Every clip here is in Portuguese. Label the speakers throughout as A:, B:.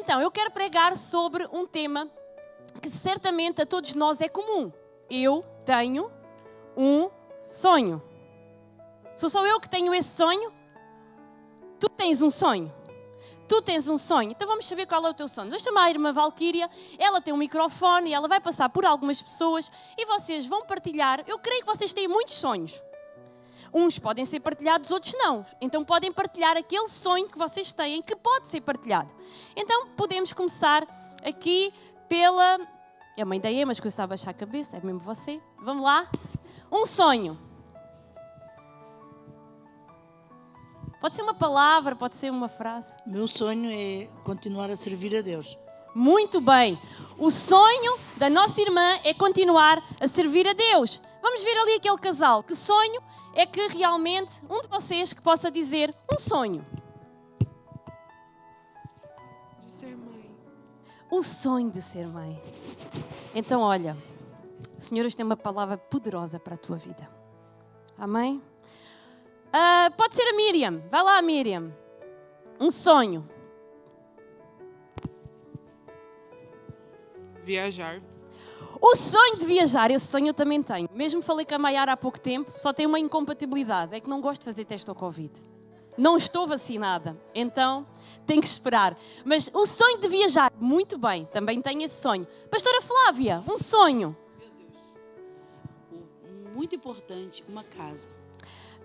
A: Então, eu quero pregar sobre um tema que certamente a todos nós é comum. Eu tenho um sonho. Sou só eu que tenho esse sonho? Tu tens um sonho. Tu tens um sonho. Então vamos saber qual é o teu sonho. Vou chamar a irmã Valquíria. Ela tem um microfone e ela vai passar por algumas pessoas e vocês vão partilhar. Eu creio que vocês têm muitos sonhos. Uns podem ser partilhados, outros não. Então podem partilhar aquele sonho que vocês têm que pode ser partilhado. Então podemos começar aqui pela... É a mãe da Ema, mas que eu sabe baixar a cabeça. É mesmo você. Vamos lá. Um sonho. Pode ser uma palavra, pode ser uma frase.
B: Meu sonho é continuar a servir a Deus.
A: Muito bem. O sonho da nossa irmã é continuar a servir a Deus. Vamos ver ali aquele casal. Que sonho é que realmente um de vocês que possa dizer um sonho?
C: De ser mãe.
A: O sonho de ser mãe. Então, olha, o Senhor hoje tem uma palavra poderosa para a tua vida. Amém? Pode ser a Miriam. Vai lá, Miriam. Um sonho.
C: Viajar.
A: O sonho de viajar, esse sonho eu também tenho. Mesmo falei com a Maiara há pouco tempo, só tenho uma incompatibilidade. É que não gosto de fazer teste ao Covid. Não estou vacinada, então tenho que esperar. Mas o sonho de viajar, muito bem, também tenho esse sonho. Pastora Flávia, um sonho.
D: Meu Deus. Muito importante, uma casa.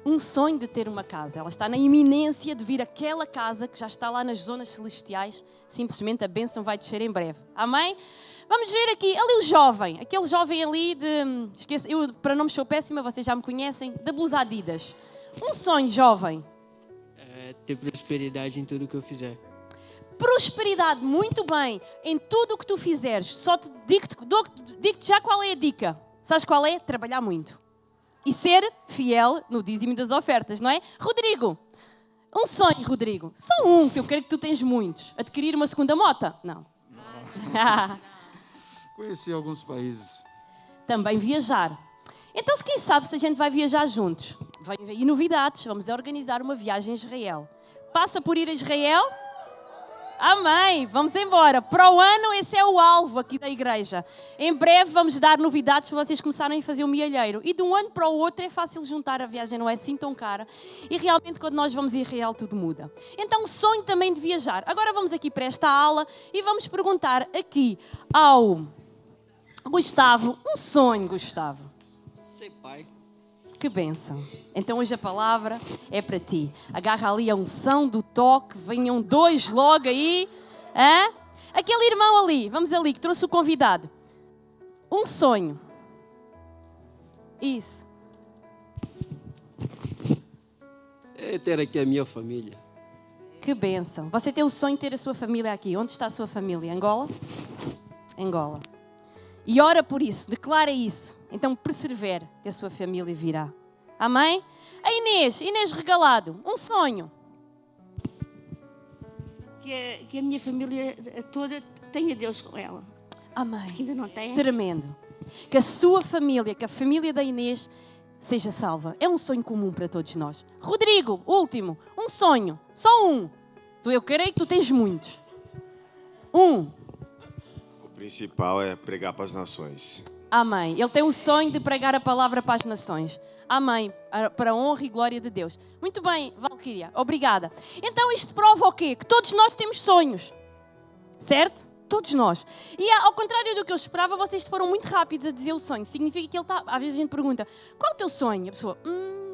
A: Um sonho de ter uma casa. Ela está na iminência de vir àquela casa que já está lá nas zonas celestiais. Simplesmente a bênção vai descer em breve. Amém? Vamos ver aqui, ali o jovem. Aquele jovem ali de... Esqueço, eu, para não me sou péssima, vocês já me conhecem. Da blusa Adidas. Um sonho, jovem.
E: Ter prosperidade em tudo que eu fizer.
A: Prosperidade, muito bem. Em tudo o que tu fizeres. Só te digo-te já qual é a dica. Sabes qual é? Trabalhar muito. E ser fiel no dízimo das ofertas, não é? Rodrigo, um sonho, Rodrigo. Só um, que eu creio que tu tens muitos. Adquirir uma segunda moto? Não.
F: Conheci alguns países.
A: Também viajar. Então, quem sabe se a gente vai viajar juntos? Vem aí novidades. Vamos organizar uma viagem a Israel. Passa por ir a Israel? Amém. Vamos embora. Para o ano, esse é o alvo aqui da igreja. Em breve vamos dar novidades para vocês começarem a fazer o mielheiro. E de um ano para o outro é fácil juntar, a viagem não é assim tão cara. E realmente quando nós vamos a Israel tudo muda. Então, sonho também de viajar. Agora vamos aqui para esta aula e vamos perguntar aqui ao Gustavo. Um sonho, Gustavo.
E: Ser pai.
A: Que bênção. Então hoje a palavra é para ti. Agarra ali a unção do toque. Venham dois logo aí. Hã? Aquele irmão ali. Vamos ali que trouxe o convidado. Um sonho. Isso.
E: É ter aqui a minha família.
A: Que bênção. Você tem o sonho de ter a sua família aqui. Onde está a sua família? Angola? Angola. E ora por isso. Declara isso. Então persevere que a sua família virá. Amém? A Inês Regalado, um sonho.
G: Que a minha família toda tenha Deus com ela.
A: Amém.
G: Que ainda não tem.
A: Tremendo. Que a sua família, que a família da Inês seja salva. É um sonho comum para todos nós. Rodrigo, último, um sonho. Só um. Eu creio que tu tens muitos. Um.
H: O principal é pregar para as nações.
A: Amém. Ele tem o sonho de pregar a palavra para as nações. Amém. Para a honra e glória de Deus. Muito bem, Valquíria. Obrigada. Então isto prova o quê? Que todos nós temos sonhos. Certo? Todos nós. E ao contrário do que eu esperava, vocês foram muito rápidos a dizer o sonho. Significa que ele está... Às vezes a gente pergunta, qual é o teu sonho? A pessoa,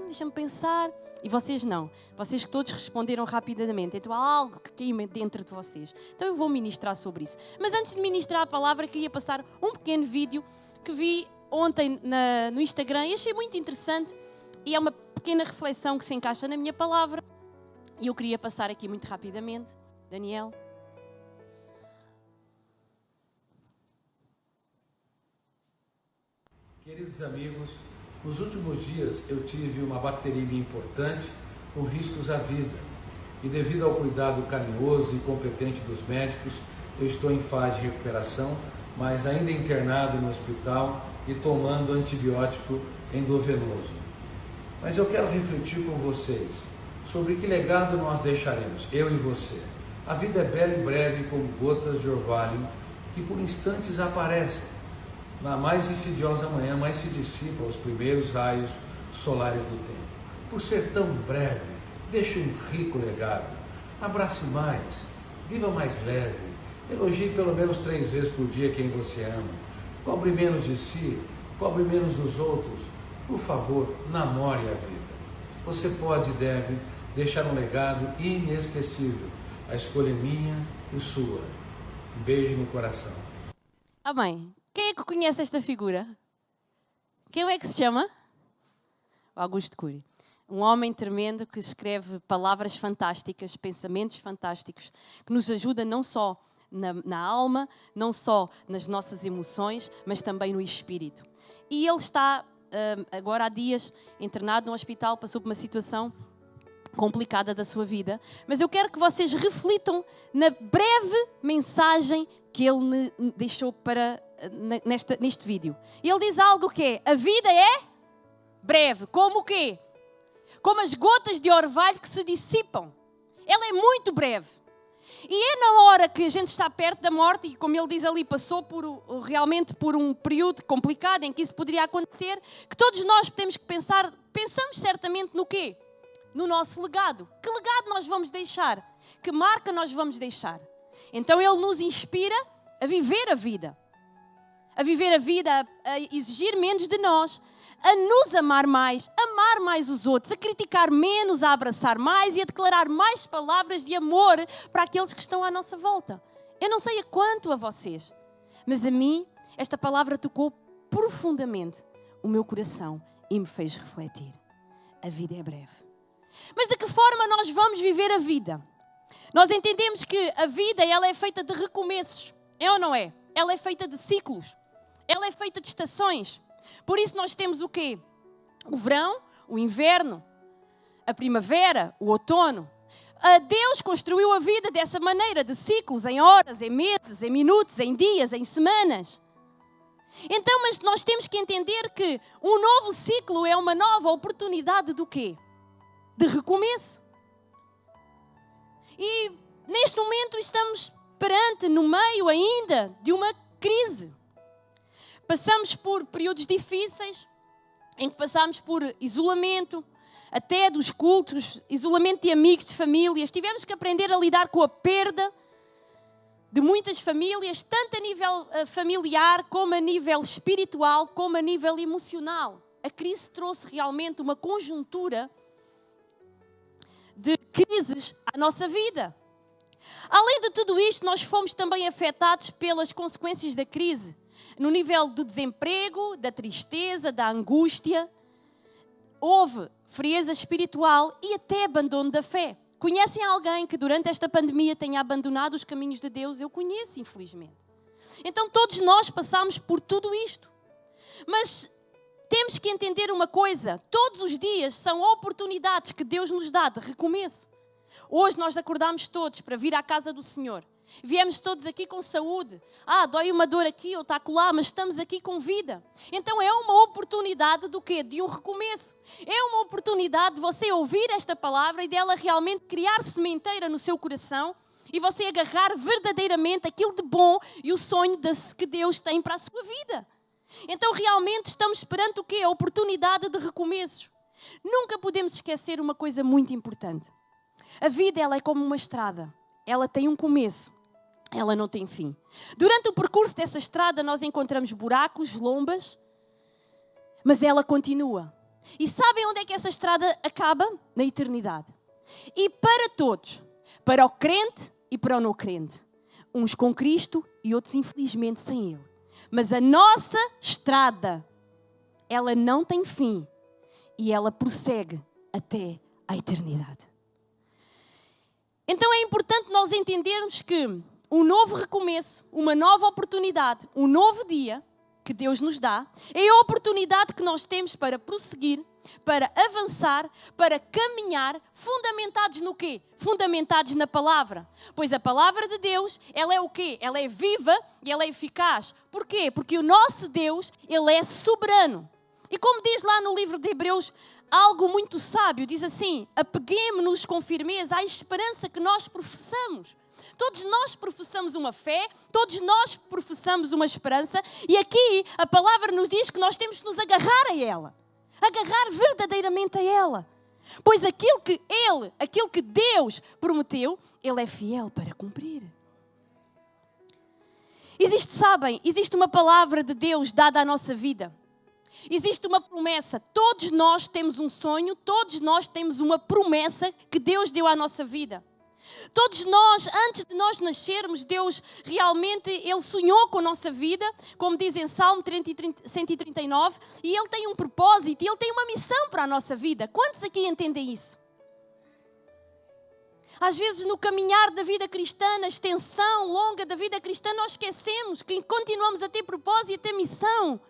A: deixa-me pensar. E vocês não. Vocês que todos responderam rapidamente. Então há algo que queima dentro de vocês. Então eu vou ministrar sobre isso. Mas antes de ministrar a palavra, queria passar um pequeno vídeo que vi ontem no Instagram e achei muito interessante. E é uma pequena reflexão que se encaixa na minha palavra. E eu queria passar aqui muito rapidamente. Daniel.
I: Queridos amigos, nos últimos dias eu tive uma bacterímia importante com riscos à vida. E devido ao cuidado carinhoso e competente dos médicos, eu estou em fase de recuperação, mas ainda internado no hospital e tomando antibiótico endovenoso. Mas eu quero refletir com vocês sobre que legado nós deixaremos, eu e você. A vida é bela e breve como gotas de orvalho que por instantes aparecem. Na mais insidiosa manhã, mais se dissipam os primeiros raios solares do tempo. Por ser tão breve, deixe um rico legado. Abrace mais, viva mais leve, elogie pelo menos 3 vezes por dia quem você ama. Cobre menos de si, cobre menos dos outros. Por favor, namore a vida. Você pode e deve deixar um legado inesquecível. A escolha é minha e sua. Um beijo no coração.
A: Amém. Quem é que conhece esta figura? Quem é que se chama? Augusto Cury. Um homem tremendo que escreve palavras fantásticas, pensamentos fantásticos, que nos ajuda não só na alma, não só nas nossas emoções, mas também no espírito. E ele está, agora há dias, internado no hospital, passou por uma situação complicada da sua vida, mas eu quero que vocês reflitam na breve mensagem que ele deixou neste vídeo. Ele diz algo que é: a vida é breve, como o quê? Como as gotas de orvalho que se dissipam. Ela é muito breve. E é na hora que a gente está perto da morte, e como ele diz ali, passou realmente por um período complicado em que isso poderia acontecer, que todos nós temos que pensamos certamente no quê? No nosso legado. Que legado nós vamos deixar? Que marca nós vamos deixar? Então ele nos inspira a viver a vida. A viver a vida, a exigir menos de nós, a nos amar mais os outros, a criticar menos, a abraçar mais e a declarar mais palavras de amor para aqueles que estão à nossa volta. Eu não sei a quanto a vocês, mas a mim esta palavra tocou profundamente o meu coração e me fez refletir. A vida é breve. Mas de que forma nós vamos viver a vida? Nós entendemos que a vida ela é feita de recomeços, é ou não é? Ela é feita de ciclos, ela é feita de estações. Por isso nós temos o quê? O verão, o inverno, a primavera, o outono. Deus construiu a vida dessa maneira, de ciclos, em horas, em meses, em minutos, em dias, em semanas. Então, mas nós temos que entender que um novo ciclo é uma nova oportunidade do quê? De recomeço. E neste momento estamos no meio ainda de uma crise. Passamos por períodos difíceis, em que passamos por isolamento, até dos cultos, isolamento de amigos, de famílias. Tivemos que aprender a lidar com a perda de muitas famílias, tanto a nível familiar, como a nível espiritual, como a nível emocional. A crise trouxe realmente uma conjuntura de crises à nossa vida. Além de tudo isto, nós fomos também afetados pelas consequências da crise. No nível do desemprego, da tristeza, da angústia, houve frieza espiritual e até abandono da fé. Conhecem alguém que durante esta pandemia tenha abandonado os caminhos de Deus? Eu conheço, infelizmente. Então todos nós passamos por tudo isto. Mas temos que entender uma coisa: todos os dias são oportunidades que Deus nos dá de recomeço. Hoje nós acordamos todos para vir à casa do Senhor. Viemos todos aqui com saúde. Dói uma dor aqui ou está acolá, mas estamos aqui com vida. Então é uma oportunidade do quê? De um recomeço. É uma oportunidade de você ouvir esta palavra e dela realmente criar sementeira no seu coração e você agarrar verdadeiramente aquilo de bom e o sonho que Deus tem para a sua vida. Então realmente estamos perante o quê? A oportunidade de recomeços. Nunca podemos esquecer uma coisa muito importante. A vida ela é como uma estrada. Ela tem um começo. Ela não tem fim. Durante o percurso dessa estrada nós encontramos buracos, lombas, mas ela continua. E sabem onde é que essa estrada acaba? Na eternidade. E para todos, para o crente e para o não crente, uns com Cristo e outros infelizmente sem Ele. Mas a nossa estrada, ela não tem fim e ela prossegue até a eternidade. Então é importante nós entendermos que um novo recomeço, uma nova oportunidade, um novo dia que Deus nos dá, é a oportunidade que nós temos para prosseguir, para avançar, para caminhar, fundamentados no quê? Fundamentados na palavra. Pois a palavra de Deus, ela é o quê? Ela é viva e ela é eficaz. Porquê? Porque o nosso Deus, Ele é soberano. E como diz lá no livro de Hebreus, algo muito sábio, diz assim: apeguemo-nos com firmeza à esperança que nós professamos. Todos nós professamos uma fé, todos nós professamos uma esperança, e aqui a palavra nos diz que nós temos que nos agarrar a ela, agarrar verdadeiramente a ela. Pois aquilo que Deus prometeu, Ele é fiel para cumprir. Existe uma palavra de Deus dada à nossa vida. Existe uma promessa. Todos nós temos um sonho, todos nós temos uma promessa que Deus deu à nossa vida. Todos nós, antes de nós nascermos, Deus realmente, Ele sonhou com a nossa vida, como diz em Salmo 139, e Ele tem um propósito, e Ele tem uma missão para a nossa vida. Quantos aqui entendem isso? Às vezes no caminhar da vida cristã, na extensão longa da vida cristã, nós esquecemos que continuamos a ter propósito e a ter missão.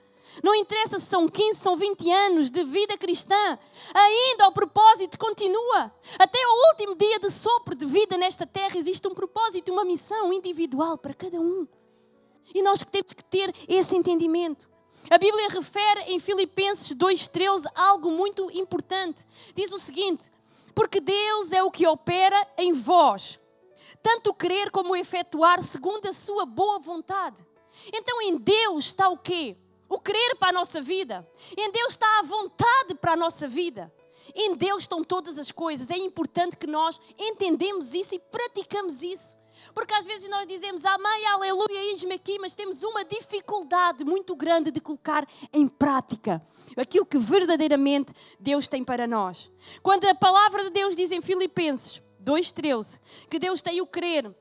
A: Não interessa se são 15, são 20 anos de vida cristã, ainda o propósito continua. Até o último dia de sopro de vida nesta terra existe um propósito, uma missão individual para cada um. E nós temos que ter esse entendimento. A Bíblia refere em Filipenses 2:13 algo muito importante. Diz o seguinte: porque Deus é o que opera em vós, tanto o querer como o efetuar segundo a sua boa vontade. Então em Deus está o quê? O querer para a nossa vida. Em Deus está a vontade para a nossa vida. Em Deus estão todas as coisas. É importante que nós entendemos isso e praticamos isso. Porque às vezes nós dizemos amém, aleluia, eis-me aqui, mas temos uma dificuldade muito grande de colocar em prática aquilo que verdadeiramente Deus tem para nós. Quando a palavra de Deus diz em Filipenses 2:13 que Deus tem o querer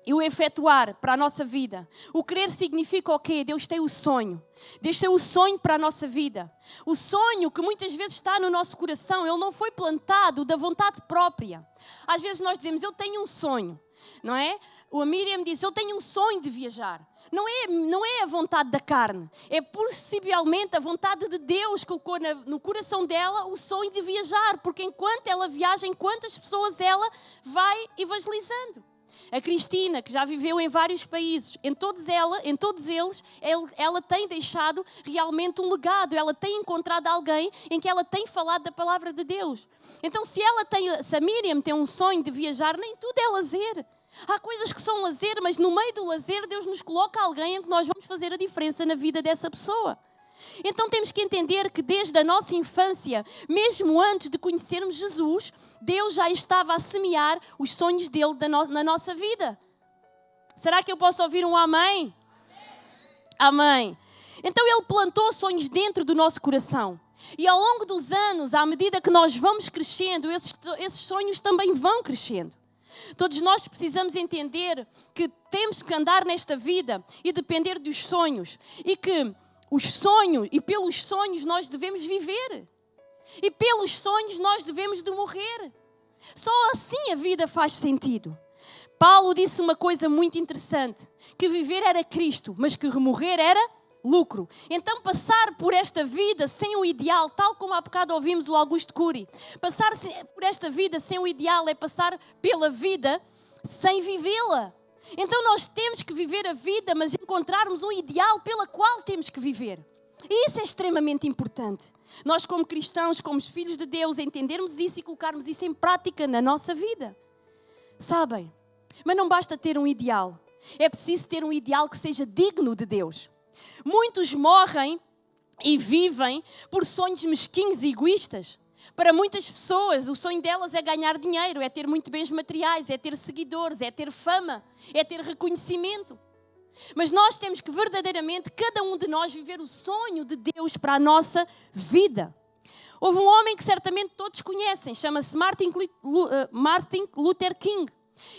A: e o efetuar para a nossa vida. O querer significa o quê? Deus tem o sonho. Deus tem o sonho para a nossa vida. O sonho que muitas vezes está no nosso coração, ele não foi plantado da vontade própria. Às vezes nós dizemos, eu tenho um sonho, não é? A Miriam disse, eu tenho um sonho de viajar. Não é a vontade da carne, é possivelmente a vontade de Deus que colocou no coração dela o sonho de viajar, porque enquanto ela viaja, enquanto as pessoas ela vai evangelizando. A Cristina, que já viveu em vários países, em todos eles, ela tem deixado realmente um legado. Ela tem encontrado alguém em que ela tem falado da palavra de Deus. Então, se a Miriam tem um sonho de viajar, nem tudo é lazer. Há coisas que são lazer, mas no meio do lazer, Deus nos coloca alguém em que nós vamos fazer a diferença na vida dessa pessoa. Então temos que entender que desde a nossa infância, mesmo antes de conhecermos Jesus, Deus já estava a semear os sonhos dele na nossa vida. Será que eu posso ouvir um amém? Amém. Então ele plantou sonhos dentro do nosso coração. E ao longo dos anos, à medida que nós vamos crescendo, esses sonhos também vão crescendo. Todos nós precisamos entender que temos que andar nesta vida e depender dos sonhos. E que os sonhos, e pelos sonhos nós devemos viver. E pelos sonhos nós devemos de morrer. Só assim a vida faz sentido. Paulo disse uma coisa muito interessante, que viver era Cristo, mas que morrer era lucro. Então passar por esta vida sem o ideal, tal como há bocado ouvimos o Augusto Cury, passar por esta vida sem o ideal é passar pela vida sem vivê-la. Então nós temos que viver a vida, mas encontrarmos um ideal pela qual temos que viver. E isso é extremamente importante. Nós como cristãos, como filhos de Deus, entendermos isso e colocarmos isso em prática na nossa vida. Sabem? Mas não basta ter um ideal. É preciso ter um ideal que seja digno de Deus. Muitos morrem e vivem por sonhos mesquinhos e egoístas. Para muitas pessoas, o sonho delas é ganhar dinheiro, é ter muito bens materiais, é ter seguidores, é ter fama, é ter reconhecimento. Mas nós temos que verdadeiramente, cada um de nós, viver o sonho de Deus para a nossa vida. Houve um homem que certamente todos conhecem, chama-se Martin Luther King.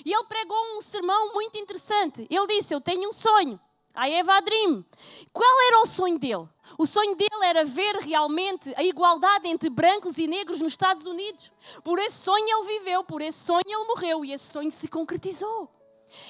A: E ele pregou um sermão muito interessante. Ele disse, eu tenho um sonho. I have a dream. Qual era o sonho dele? O sonho dele era ver realmente a igualdade entre brancos e negros nos Estados Unidos. Por esse sonho ele viveu, por esse sonho ele morreu e esse sonho se concretizou.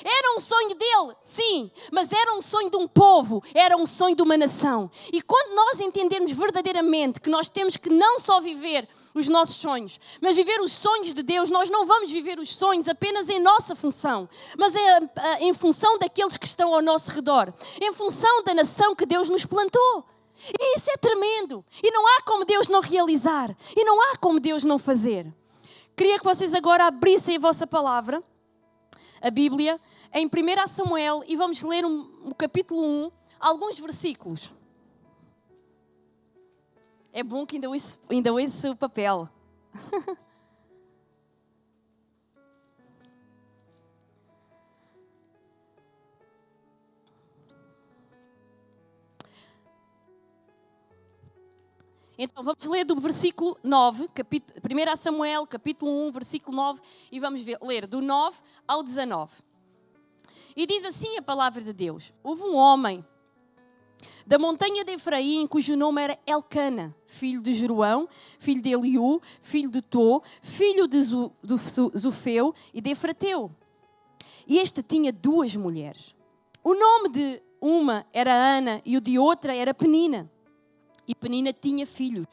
A: Era um sonho dele, sim, mas era um sonho de um povo, era um sonho de uma nação. E quando nós entendermos verdadeiramente que nós temos que não só viver os nossos sonhos, mas viver os sonhos de Deus, nós não vamos viver os sonhos apenas em nossa função, mas em função daqueles que estão ao nosso redor, em função da nação que Deus nos plantou. E isso é tremendo. E não há como Deus não realizar. E não há como Deus não fazer. Queria que vocês agora abrissem a vossa palavra a Bíblia em 1 Samuel e vamos ler o capítulo 1, alguns versículos. É bom que ainda ouço o papel. Então, vamos ler do versículo 9, 1 Samuel, capítulo 1, versículo 9, e vamos ler do 9 ao 19. E diz assim a palavra de Deus: houve um homem da montanha de Efraim, cujo nome era Elcana, filho de Jeroão, filho de Eliú, filho de Tó, filho de Zufeu e de Efrateu. E este tinha 2 mulheres. O nome de uma era Ana e o de outra era Penina. E Penina tinha filhos,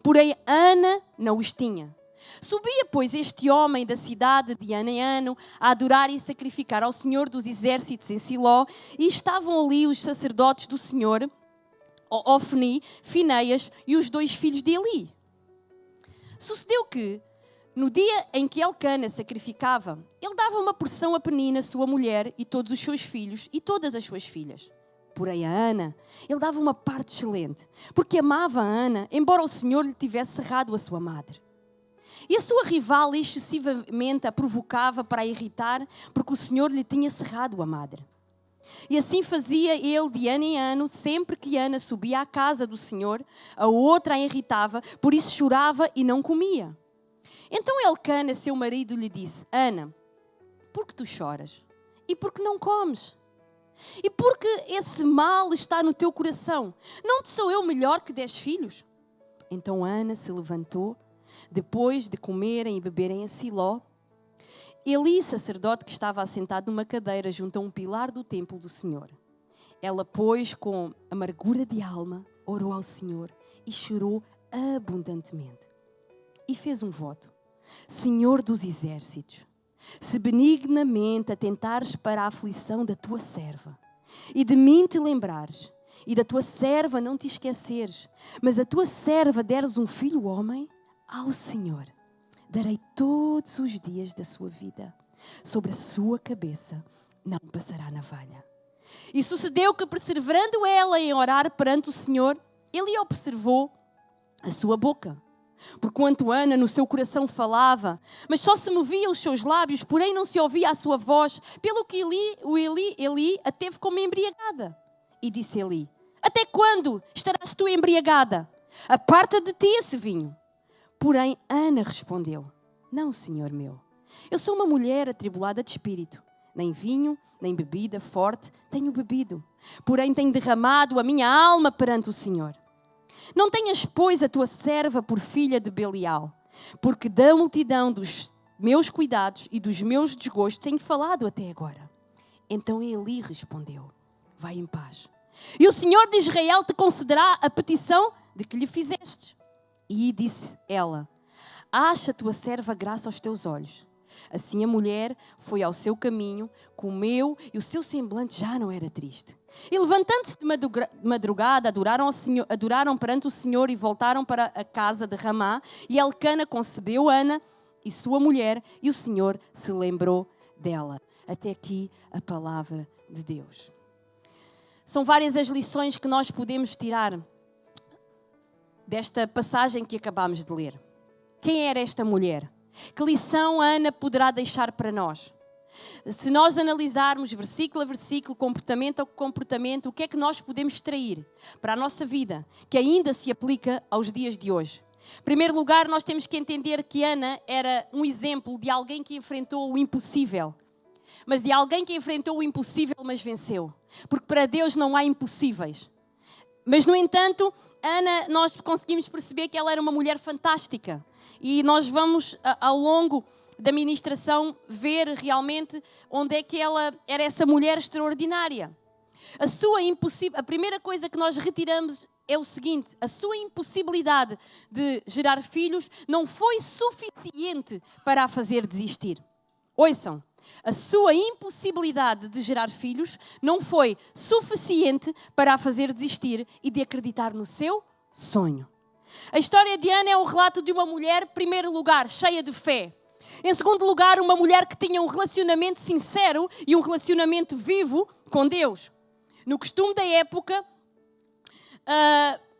A: porém Ana não os tinha. Subia, pois, este homem da cidade de ano em ano a adorar e sacrificar ao Senhor dos Exércitos em Siló, e estavam ali os sacerdotes do Senhor, Ofni, Fineias e os 2 filhos de Eli. Sucedeu que, no dia em que Elcana sacrificava, ele dava uma porção a Penina, sua mulher, e todos os seus filhos e todas as suas filhas. Porém a Ana, ele dava uma parte excelente, porque amava a Ana, embora o Senhor lhe tivesse cerrado a sua madre. E a sua rival excessivamente a provocava para a irritar, porque o Senhor lhe tinha cerrado a madre. E assim fazia ele de ano em ano, sempre que Ana subia à casa do Senhor, a outra a irritava, por isso chorava e não comia. Então Elcana, seu marido, lhe disse: Ana, por que tu choras? E por que não comes? E porque esse mal está no teu coração? Não te sou eu melhor que 10 filhos? Então Ana se levantou, depois de comerem e beberem em Siló. Eli, sacerdote, que estava assentado numa cadeira junto a um pilar do templo do Senhor. Ela, pois, com amargura de alma, orou ao Senhor e chorou abundantemente. E fez um voto: Senhor dos Exércitos, se benignamente atentares para a aflição da tua serva, e de mim te lembrares, e da tua serva não te esqueceres, mas a tua serva deres um filho homem, ao Senhor darei todos os dias da sua vida, sobre a sua cabeça não passará navalha. E sucedeu que, perseverando ela em orar perante o Senhor, ele observou a sua boca. Porquanto Ana no seu coração falava, mas só se moviam os seus lábios, porém não se ouvia a sua voz, pelo que Eli a teve como embriagada. E disse Eli: até quando estarás tu embriagada? Aparta de ti esse vinho. Porém Ana respondeu: não, Senhor meu, eu sou uma mulher atribulada de espírito. Nem vinho, nem bebida forte tenho bebido, porém tenho derramado a minha alma perante o Senhor. Não tenhas, pois, a tua serva por filha de Belial, porque da multidão dos meus cuidados e dos meus desgostos tenho falado até agora. Então Eli respondeu: vai em paz, e o Senhor de Israel te concederá a petição de que lhe fizestes. E disse ela: acha a tua serva graça aos teus olhos. Assim a mulher foi ao seu caminho, comeu e o seu semblante já não era triste. E levantando-se de madrugada, adoraram perante o Senhor e voltaram para a casa de Ramá. E Elcana concebeu Ana e sua mulher, e o Senhor se lembrou dela. Até aqui a palavra de Deus. São várias as lições que nós podemos tirar desta passagem que acabamos de ler. Quem era esta mulher? Que lição a Ana poderá deixar para nós? Se nós analisarmos versículo a versículo, comportamento a comportamento, o que é que nós podemos extrair para a nossa vida, que ainda se aplica aos dias de hoje? Em primeiro lugar, nós temos que entender que Ana era um exemplo de alguém que enfrentou o impossível. Mas de alguém que enfrentou o impossível, mas venceu. Porque para Deus não há impossíveis. Mas, no entanto, Ana, nós conseguimos perceber que ela era uma mulher fantástica. E nós vamos, ao longo da ministração, ver realmente onde é que ela era essa mulher extraordinária. A primeira coisa que nós retiramos é o seguinte: a sua impossibilidade de gerar filhos não foi suficiente para a fazer desistir. Ouçam. A sua impossibilidade de gerar filhos não foi suficiente para a fazer desistir e de acreditar no seu sonho. A história de Ana é um relato de uma mulher, em primeiro lugar, cheia de fé. Em segundo lugar, uma mulher que tinha um relacionamento sincero e um relacionamento vivo com Deus. No costume da época,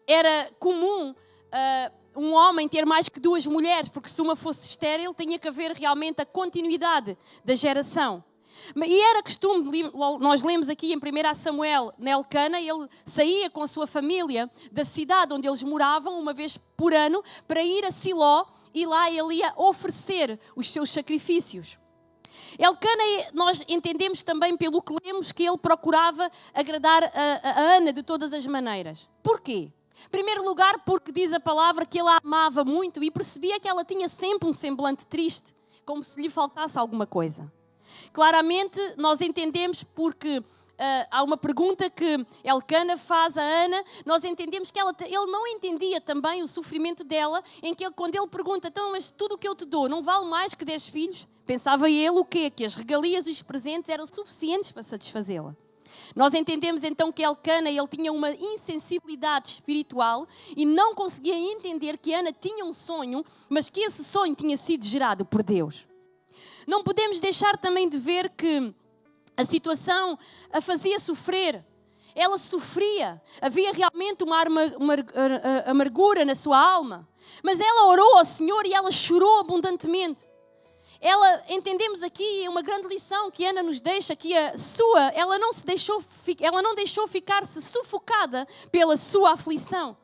A: era comum um homem ter mais que 2 mulheres, porque se uma fosse estéril, tinha que haver realmente a continuidade da geração. E era costume, nós lemos aqui em 1 Samuel, Elcana, ele saía com a sua família da cidade onde eles moravam, uma vez por ano, para ir a Siló, e lá ele ia oferecer os seus sacrifícios. Elcana, nós entendemos também pelo que lemos que ele procurava agradar a Ana de todas as maneiras. Porquê? Em primeiro lugar, porque diz a palavra que ele a amava muito e percebia que ela tinha sempre um semblante triste, como se lhe faltasse alguma coisa. Claramente, nós entendemos porque há uma pergunta que Elcana faz a Ana, nós entendemos que ele não entendia também o sofrimento dela, em que quando ele pergunta, então, mas tudo o que eu te dou não vale mais que 10 filhos? Pensava ele o quê? Que as regalias e os presentes eram suficientes para satisfazê-la. Nós entendemos então que Elcana, ele tinha uma insensibilidade espiritual e não conseguia entender que Ana tinha um sonho, mas que esse sonho tinha sido gerado por Deus. Não podemos deixar também de ver que a situação a fazia sofrer. Ela sofria. Havia realmente uma amargura na sua alma. Mas ela orou ao Senhor e ela chorou abundantemente. Entendemos aqui uma grande lição que Ana nos deixa, que ela não deixou ficar-se sufocada pela sua aflição.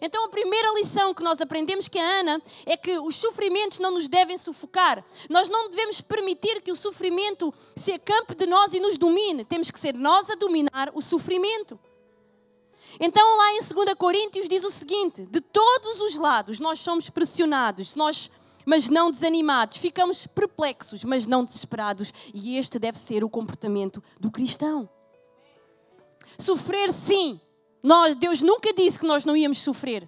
A: Então a primeira lição que nós aprendemos que a Ana é que os sofrimentos não nos devem sufocar. Nós não devemos permitir que o sofrimento se acampe de nós e nos domine. Temos que ser nós a dominar o sofrimento. Então lá em 2 Coríntios diz o seguinte: de todos os lados nós somos pressionados, mas não desanimados, ficamos perplexos, mas não desesperados. E este deve ser o comportamento do cristão. Sofrer sim. Deus nunca disse que nós não íamos sofrer.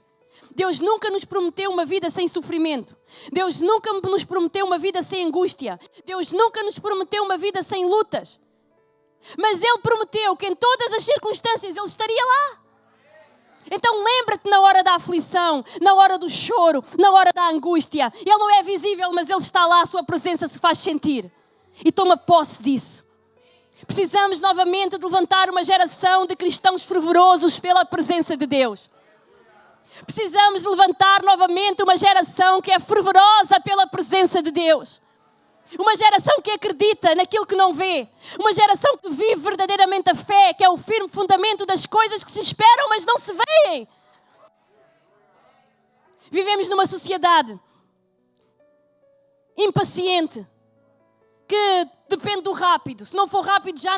A: Deus nunca nos prometeu uma vida sem sofrimento. Deus nunca nos prometeu uma vida sem angústia. Deus nunca nos prometeu uma vida sem lutas. Mas Ele prometeu que em todas as circunstâncias Ele estaria lá. Então lembra-te na hora da aflição, na hora do choro, na hora da angústia. Ele não é visível, mas Ele está lá, a sua presença se faz sentir. E toma posse disso. Precisamos novamente de levantar uma geração de cristãos fervorosos pela presença de Deus. Precisamos de levantar novamente uma geração que é fervorosa pela presença de Deus. Uma geração que acredita naquilo que não vê. Uma geração que vive verdadeiramente a fé, que é o firme fundamento das coisas que se esperam, mas não se veem. Vivemos numa sociedade impaciente, que depende do rápido. Se não for rápido, já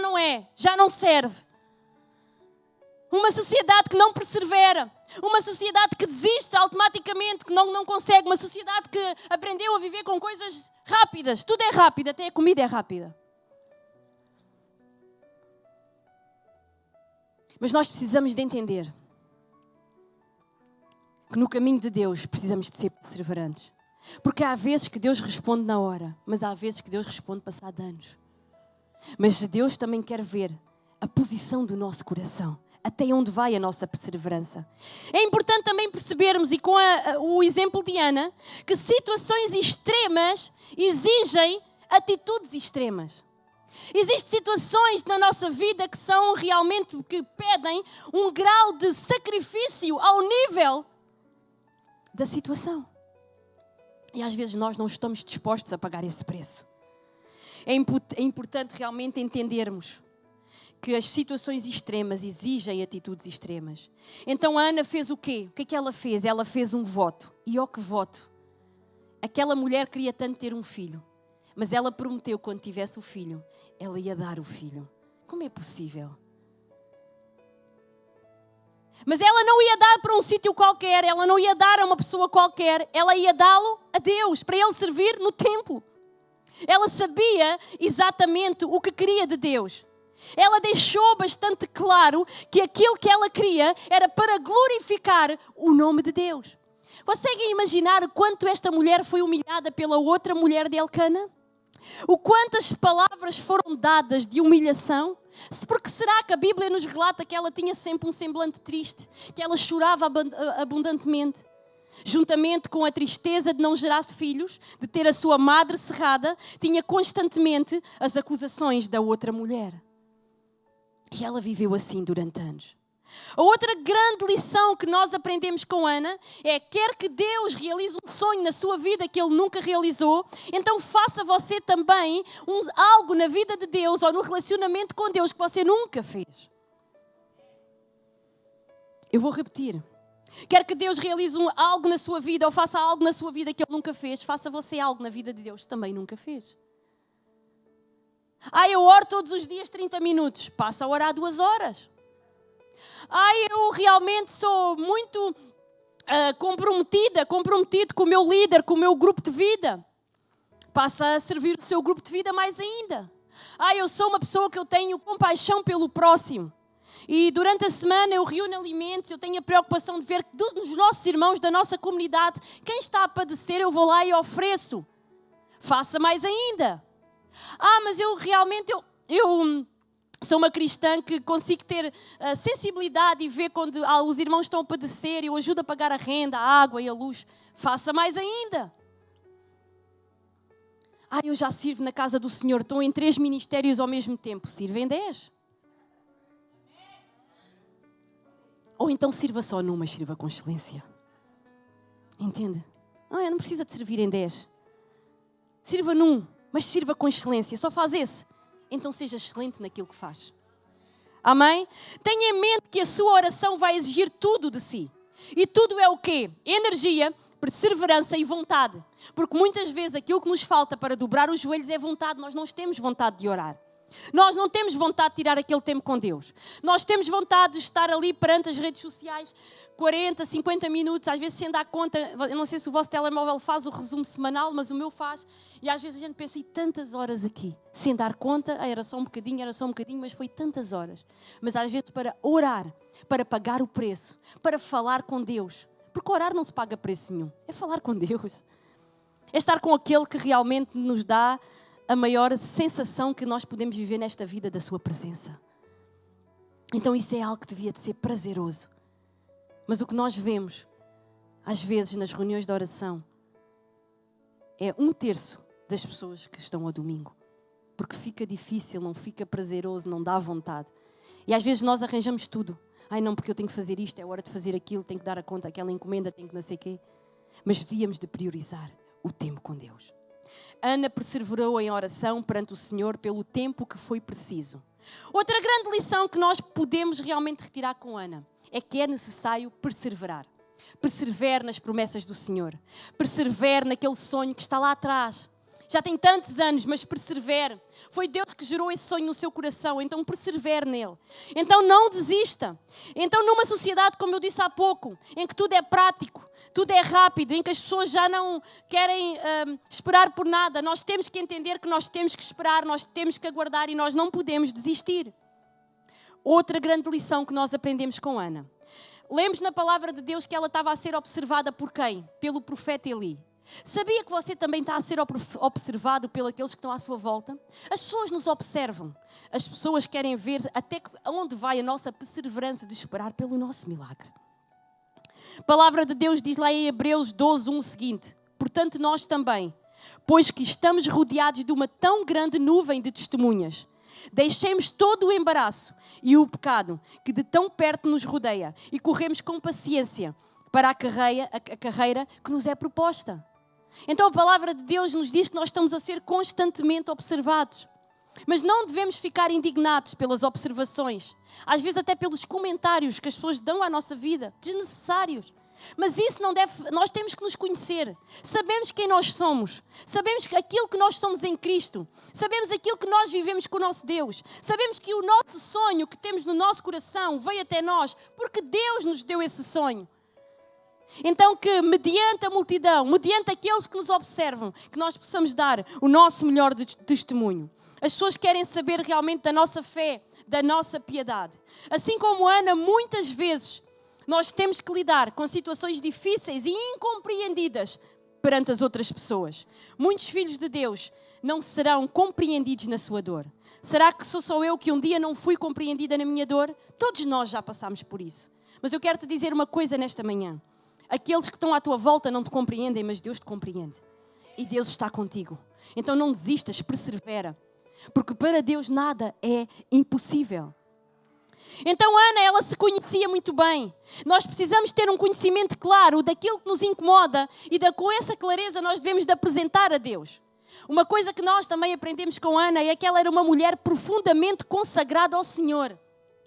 A: não serve. Uma sociedade que não persevera. Uma sociedade que desiste automaticamente, que não consegue. Uma sociedade que aprendeu a viver com coisas rápidas. Tudo é rápido, até a comida é rápida. Mas nós precisamos de entender que no caminho de Deus precisamos de ser perseverantes. Porque há vezes que Deus responde na hora, mas há vezes que Deus responde passado anos. Mas Deus também quer ver a posição do nosso coração, até onde vai a nossa perseverança. É importante também percebermos, e com o exemplo de Ana, que situações extremas exigem atitudes extremas. Existem situações na nossa vida que são realmente, que pedem um grau de sacrifício ao nível da situação. E às vezes nós não estamos dispostos a pagar esse preço. É importante realmente entendermos que as situações extremas exigem atitudes extremas. Então a Ana fez o quê? O que é que ela fez? Ela fez um voto. E ó que voto! Aquela mulher queria tanto ter um filho, mas ela prometeu que quando tivesse o filho, ela ia dar o filho. Como é possível? Mas ela não ia dar para um sítio qualquer, ela não ia dar a uma pessoa qualquer, ela ia dá-lo a Deus, para Ele servir no templo. Ela sabia exatamente o que queria de Deus. Ela deixou bastante claro que aquilo que ela queria era para glorificar o nome de Deus. Conseguem imaginar o quanto esta mulher foi humilhada pela outra mulher de Elcana? O quantas palavras foram dadas de humilhação? Porque será que a Bíblia nos relata que ela tinha sempre um semblante triste? Que ela chorava abundantemente? juntamente com a tristeza de não gerar filhos, de ter a sua madre cerrada, tinha constantemente as acusações da outra mulher. E ela viveu assim durante anos. A outra grande lição que nós aprendemos com Ana é: quer que Deus realize um sonho na sua vida que Ele nunca realizou, então faça você também algo na vida de Deus ou no relacionamento com Deus que você nunca fez. Eu vou repetir. Quer que Deus realize algo na sua vida ou faça algo na sua vida que Ele nunca fez, faça você algo na vida de Deus que também nunca fez. Eu oro todos os dias 30 minutos, passa a orar 2 horas. Eu realmente sou muito comprometido com o meu líder, com o meu grupo de vida. Passa a servir o seu grupo de vida mais ainda. Eu sou uma pessoa que eu tenho compaixão pelo próximo. E durante a semana eu reúno alimentos, eu tenho a preocupação de ver que dos nossos irmãos, da nossa comunidade, quem está a padecer, eu vou lá e ofereço. Faça mais ainda. Mas eu realmente, eu sou uma cristã que consigo ter sensibilidade e ver quando os irmãos estão a padecer, eu ajudo a pagar a renda, a água e a luz. Faça mais ainda. Eu já sirvo na casa do Senhor, estou em 3 ministérios ao mesmo tempo, sirva em 10. Ou então sirva só numa, mas sirva com excelência. Entende? Eu não precisa de servir em 10. Sirva num, mas sirva com excelência. Só faz esse. Então seja excelente naquilo que faz. Amém? Tenha em mente que a sua oração vai exigir tudo de si. E tudo é o quê? Energia, perseverança e vontade. Porque muitas vezes aquilo que nos falta para dobrar os joelhos é vontade. Nós não temos vontade de orar. Nós não temos vontade de tirar aquele tempo com Deus. Nós temos vontade de estar ali perante as redes sociais 40, 50 minutos, às vezes sem dar conta. Eu não sei se o vosso telemóvel faz o resumo semanal, mas o meu faz. E às vezes a gente pensa, e tantas horas aqui, sem dar conta, era só um bocadinho, mas foi tantas horas. Mas às vezes para orar, para pagar o preço, para falar com Deus. Porque orar não se paga preço nenhum, é falar com Deus. É estar com aquele que realmente nos dá a maior sensação que nós podemos viver nesta vida da sua presença. Então isso é algo que devia de ser prazeroso. Mas o que nós vemos, às vezes, nas reuniões de oração, é 1/3 das pessoas que estão ao domingo. Porque fica difícil, não fica prazeroso, não dá vontade. E às vezes nós arranjamos tudo. Não, porque eu tenho que fazer isto, é hora de fazer aquilo, tenho que dar a conta, aquela encomenda, tenho que não sei o quê. Mas devíamos de priorizar o tempo com Deus. Ana perseverou em oração perante o Senhor pelo tempo que foi preciso. Outra grande lição que nós podemos realmente retirar com Ana é que é necessário perseverar. Persevere nas promessas do Senhor. Persevere naquele sonho que está lá atrás. Já tem tantos anos, mas persevere. Foi Deus que gerou esse sonho no seu coração, então persevere nele. Então não desista. Então numa sociedade, como eu disse há pouco, em que tudo é prático, tudo é rápido, em que as pessoas já não querem esperar por nada, nós temos que entender que nós temos que esperar, nós temos que aguardar e nós não podemos desistir. Outra grande lição que nós aprendemos com Ana. Lemos na palavra de Deus que ela estava a ser observada por quem? Pelo profeta Eli. Sabia que você também está a ser observado pelos que estão à sua volta? As pessoas nos observam. As pessoas querem ver até onde vai a nossa perseverança de esperar pelo nosso milagre. A palavra de Deus diz lá em Hebreus 12:1 o seguinte: portanto nós também, pois que estamos rodeados de uma tão grande nuvem de testemunhas, deixemos todo o embaraço e o pecado que de tão perto nos rodeia e corremos com paciência para a carreira que nos é proposta. Então a palavra de Deus nos diz que nós estamos a ser constantemente observados. Mas não devemos ficar indignados pelas observações, às vezes até pelos comentários que as pessoas dão à nossa vida, desnecessários. Mas isso não deve, nós temos que nos conhecer. Sabemos quem nós somos, sabemos que aquilo que nós somos em Cristo, sabemos aquilo que nós vivemos com o nosso Deus, sabemos que o nosso sonho que temos no nosso coração veio até nós, porque Deus nos deu esse sonho. Então que mediante a multidão, mediante aqueles que nos observam, que nós possamos dar o nosso melhor testemunho. As pessoas querem saber realmente da nossa fé, da nossa piedade. Assim como Ana, muitas vezes nós temos que lidar com situações difíceis e incompreendidas perante as outras pessoas. Muitos filhos de Deus não serão compreendidos na sua dor. Será que sou só eu que um dia não fui compreendida na minha dor? Todos nós já passámos por isso. Mas eu quero te dizer uma coisa nesta manhã. aqueles que estão à tua volta não te compreendem, mas Deus te compreende. E Deus está contigo. Então não desistas, persevera. Porque para Deus nada é impossível. Então Ana, ela se conhecia muito bem. Nós precisamos ter um conhecimento claro daquilo que nos incomoda e com essa clareza nós devemos de apresentar a Deus. Uma coisa que nós também aprendemos com Ana é que ela era uma mulher profundamente consagrada ao Senhor.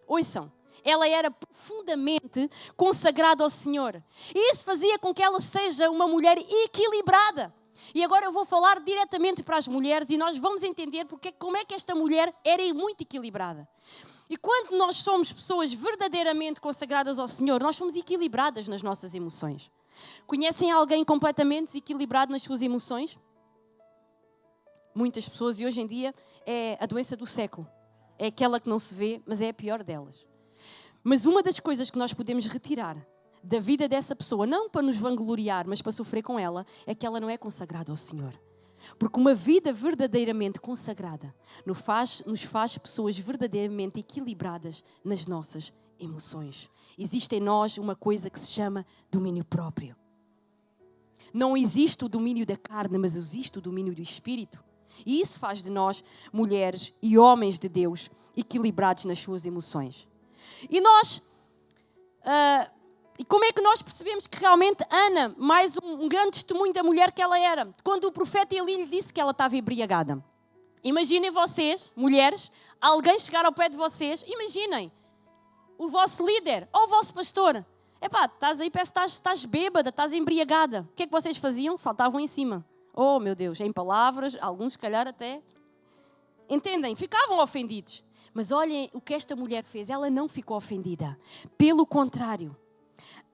A: Ouçam, ela era profundamente consagrada ao Senhor. E isso fazia com que ela seja uma mulher equilibrada. E agora eu vou falar diretamente para as mulheres e nós vamos entender como é que esta mulher era muito equilibrada. E quando nós somos pessoas verdadeiramente consagradas ao Senhor, nós somos equilibradas nas nossas emoções. Conhecem alguém completamente desequilibrado nas suas emoções? Muitas pessoas, e hoje em dia é a doença do século. É aquela que não se vê, mas é a pior delas. Mas uma das coisas que nós podemos retirar da vida dessa pessoa, não para nos vangloriar, mas para sofrer com ela, é que ela não é consagrada ao Senhor. Porque uma vida verdadeiramente consagrada nos faz pessoas verdadeiramente equilibradas nas nossas emoções. Existe em nós uma coisa que se chama domínio próprio. Não existe o domínio da carne, mas existe o domínio do Espírito. E isso faz de nós mulheres e homens de Deus equilibrados nas suas emoções. E e como é que nós percebemos que realmente Ana, mais um grande testemunho da mulher que ela era, quando o profeta Eli lhe disse que ela estava embriagada. Imaginem vocês, mulheres, alguém chegar ao pé de vocês, imaginem, o vosso líder ou o vosso pastor. Epá, estás aí, parece que estás bêbada, estás embriagada. O que é que vocês faziam? Saltavam em cima. Oh, meu Deus, em palavras, alguns se calhar até... Entendem? Ficavam ofendidos. Mas olhem o que esta mulher fez, ela não ficou ofendida. Pelo contrário.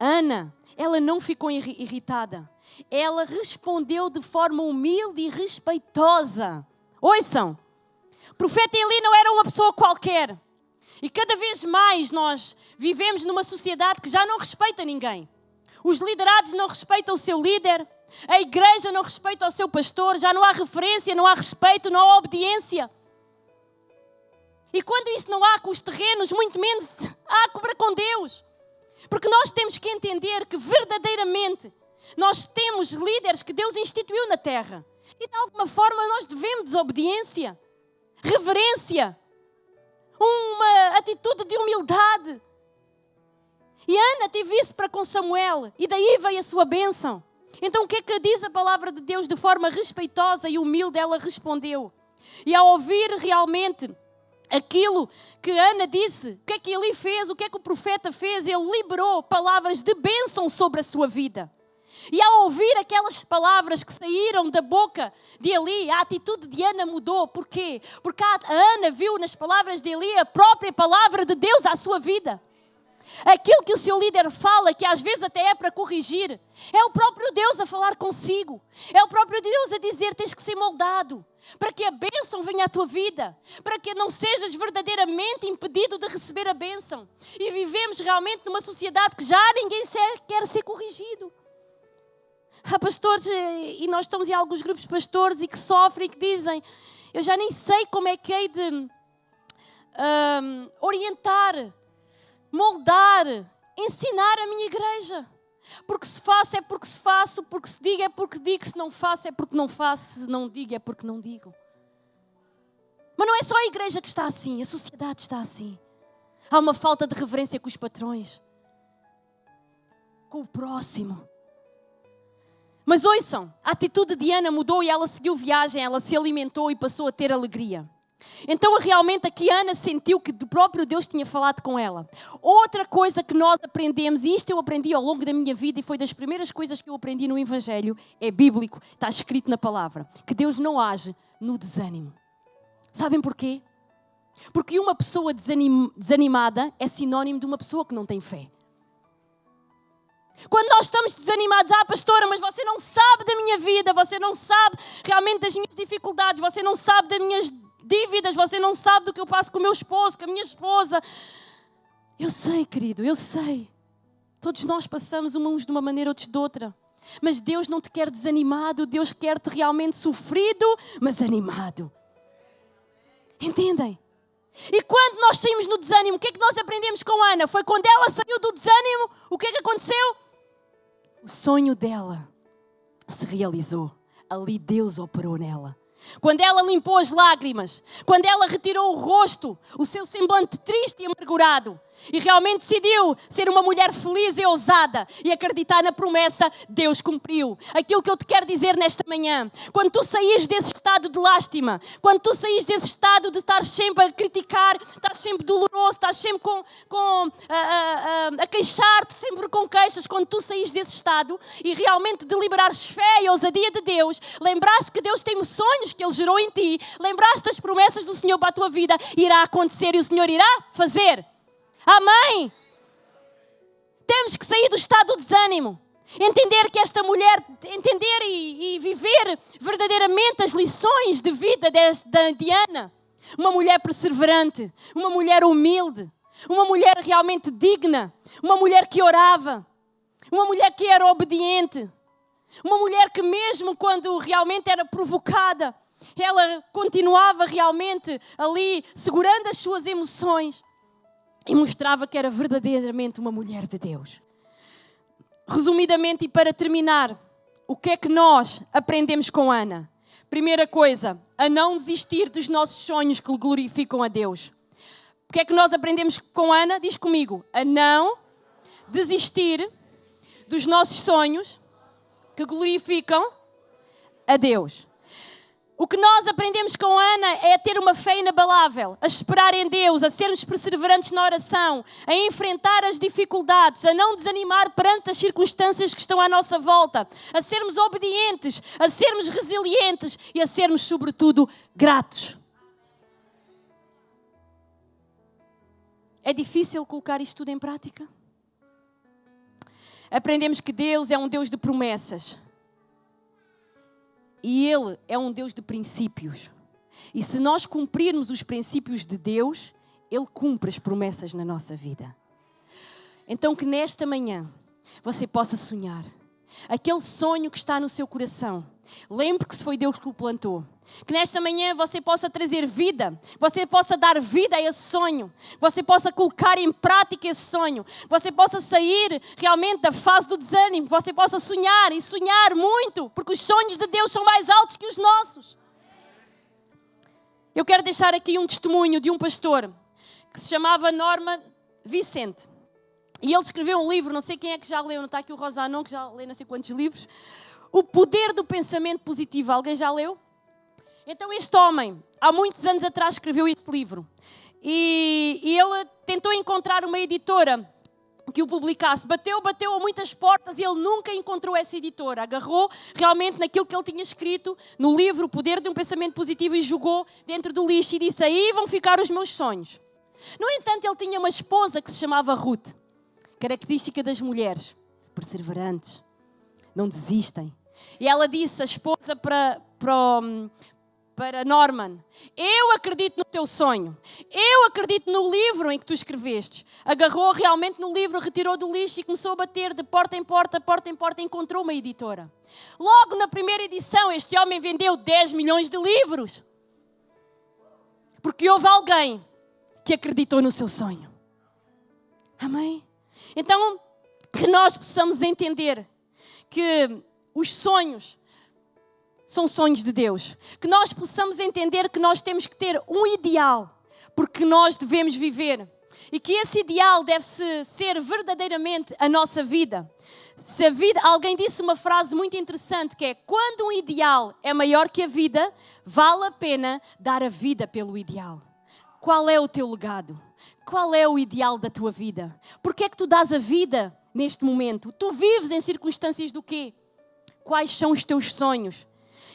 A: Ana, ela não ficou irritada. Ela respondeu de forma humilde e respeitosa. Ouçam, o profeta Eli não era uma pessoa qualquer. E cada vez mais nós vivemos numa sociedade que já não respeita ninguém. Os liderados não respeitam o seu líder. A igreja não respeita o seu pastor. Já não há referência, não há respeito, não há obediência. E quando isso não há com os terrenos, muito menos há para com Deus. Porque nós temos que entender que verdadeiramente nós temos líderes que Deus instituiu na terra. E de alguma forma nós devemos desobediência, reverência, uma atitude de humildade. E Ana teve isso para com Samuel e daí veio a sua bênção. Então o que é que diz a palavra de Deus? De forma respeitosa e humilde ela respondeu. E ao ouvir realmente aquilo que Ana disse, o que é que Eli fez, o que é que o profeta fez, ele liberou palavras de bênção sobre a sua vida. E ao ouvir aquelas palavras que saíram da boca de Eli, a atitude de Ana mudou. Porquê? Porque a Ana viu nas palavras de Eli a própria palavra de Deus à sua vida. Aquilo que o seu líder fala, que às vezes até é para corrigir, é o próprio Deus a falar consigo. É o próprio Deus a dizer, tens que ser moldado, para que a bênção venha à tua vida, para que não sejas verdadeiramente impedido de receber a bênção. E vivemos realmente numa sociedade que já ninguém quer ser corrigido. Há pastores, e nós estamos em alguns grupos de pastores, e que sofrem e que dizem, eu já nem sei como é que hei de orientar, moldar, ensinar a minha igreja. Porque se faço é porque se faço, porque se digo é porque digo, se não faço é porque não faço, se não digo é porque não digo. Mas não é só a igreja que está assim, a sociedade está assim. Há uma falta de reverência com os patrões, com o próximo. Mas ouçam, a atitude de Ana mudou e ela seguiu viagem, ela se alimentou e passou a ter alegria. Então realmente aqui Ana sentiu que o próprio Deus tinha falado com ela. Outra coisa que nós aprendemos, e isto eu aprendi ao longo da minha vida e foi das primeiras coisas que eu aprendi no Evangelho, é bíblico, está escrito na palavra, que Deus não age no desânimo. Sabem porquê? Porque uma pessoa desanimada é sinónimo de uma pessoa que não tem fé. Quando nós estamos desanimados, pastora, mas você não sabe da minha vida, você não sabe realmente das minhas dificuldades, você não sabe das minhas dívidas, você não sabe do que eu passo com o meu esposo, com a minha esposa. Eu sei, querido, eu sei. Todos nós passamos uns de uma maneira, outros de outra. Mas Deus não te quer desanimado, Deus quer-te realmente sofrido, mas animado. Entendem? E quando nós saímos no desânimo, o que é que nós aprendemos com Ana? Foi quando ela saiu do desânimo, o que é que aconteceu? o sonho dela se realizou. Ali Deus operou nela. Quando ela limpou as lágrimas, quando ela retirou o rosto, o seu semblante triste e amargurado, e realmente decidiu ser uma mulher feliz e ousada e acreditar na promessa, Deus cumpriu. Aquilo que eu te quero dizer nesta manhã, quando tu saís desse estado de lástima, quando tu saís desse estado de estar sempre a criticar, estás sempre doloroso, estás sempre a queixar-te, sempre com queixas, quando tu saís desse estado e realmente deliberares fé e ousadia de Deus, lembraste que Deus tem sonhos que Ele gerou em ti, lembraste das promessas do Senhor para a tua vida, irá acontecer e o Senhor irá fazer. Amém? Temos que sair do estado do desânimo. Entender que esta mulher, entender e viver verdadeiramente as lições de vida da Diana. Uma mulher perseverante, uma mulher humilde, uma mulher realmente digna, uma mulher que orava, uma mulher que era obediente, uma mulher que mesmo quando realmente era provocada, ela continuava realmente ali, segurando as suas emoções. E mostrava que era verdadeiramente uma mulher de Deus. Resumidamente e para terminar, o que é que nós aprendemos com Ana? Primeira coisa, a não desistir dos nossos sonhos que glorificam a Deus. O que é que nós aprendemos com Ana? Diz comigo, a não desistir dos nossos sonhos que glorificam a Deus. O que nós aprendemos com Ana é a ter uma fé inabalável, a esperar em Deus, a sermos perseverantes na oração, a enfrentar as dificuldades, a não desanimar perante as circunstâncias que estão à nossa volta, a sermos obedientes, a sermos resilientes e a sermos, sobretudo, gratos. É difícil colocar isto tudo em prática? Aprendemos que Deus é um Deus de promessas. E Ele é um Deus de princípios. E se nós cumprirmos os princípios de Deus, Ele cumpre as promessas na nossa vida. Então que nesta manhã você possa sonhar. Aquele sonho que está no seu coração. Lembre que se foi Deus que o plantou. Que nesta manhã você possa trazer vida. Você possa dar vida a esse sonho. Você possa colocar em prática esse sonho. Você possa sair realmente da fase do desânimo. Você possa sonhar e sonhar muito. Porque os sonhos de Deus são mais altos que os nossos. Eu quero deixar aqui um testemunho de um pastor que se chamava Norman Vincent. E ele escreveu um livro, não sei quem é que já leu, não está aqui o Rosanon, que já leu não sei quantos livros. O Poder do Pensamento Positivo. Alguém já leu? Então este homem, há muitos anos atrás, escreveu este livro. E ele tentou encontrar uma editora que o publicasse. Bateu a muitas portas e ele nunca encontrou essa editora. Agarrou realmente naquilo que ele tinha escrito no livro, O Poder de um Pensamento Positivo, e jogou dentro do lixo e disse, aí vão ficar os meus sonhos. No entanto, ele tinha uma esposa que se chamava Ruth. Característica das mulheres, perseverantes, não desistem. E ela disse, a esposa para Norman, eu acredito no teu sonho, eu acredito no livro em que tu escreveste. Agarrou realmente no livro, retirou do lixo e começou a bater de porta em porta, encontrou uma editora. Logo na primeira edição, este homem vendeu 10 milhões de livros. Porque houve alguém que acreditou no seu sonho. Amém? Então, que nós possamos entender que os sonhos são sonhos de Deus. Que nós possamos entender que nós temos que ter um ideal, porque nós devemos viver. E que esse ideal deve ser verdadeiramente a nossa vida. Alguém disse uma frase muito interessante, que é, quando um ideal é maior que a vida, vale a pena dar a vida pelo ideal. Qual é o teu legado? Qual é o ideal da tua vida? Porquê é que tu dás a vida neste momento? Tu vives em circunstâncias do quê? Quais são os teus sonhos?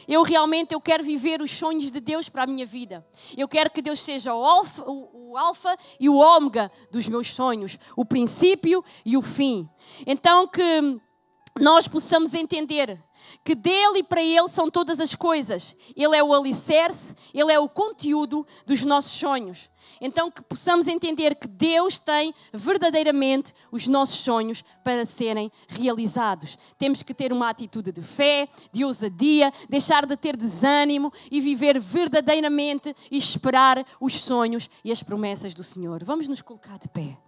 A: Eu quero viver os sonhos de Deus para a minha vida. Eu quero que Deus seja o alfa e o ômega dos meus sonhos, o princípio e o fim. Então que nós possamos entender que dele e para ele são todas as coisas. Ele é o alicerce, ele é o conteúdo dos nossos sonhos. Então que possamos entender que Deus tem verdadeiramente os nossos sonhos para serem realizados. Temos que ter uma atitude de fé, de ousadia, deixar de ter desânimo e viver verdadeiramente e esperar os sonhos e as promessas do Senhor. Vamos nos colocar de pé.